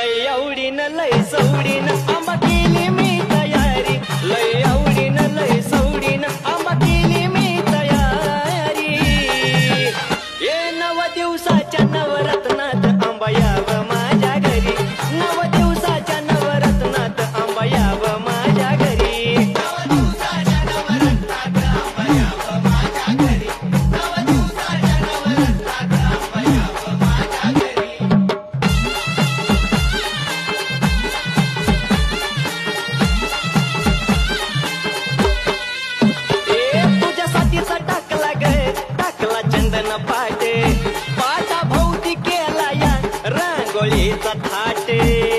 लय आवडीनं लय सवडीनं आंबा केली मी तयारी, लय आवडीनं लय सवडीनं आंबा केली मी तयारी. ये 9 दिवसाच्या नवरत्नात आंबा यावं माझ्या घरी, 9 दिवसाच्या नवरत्नात आंबा यावं माझ्या घरी. टाकला चंदन पाटे, पाटा भोवती केला या रांगोळीचा थाटे.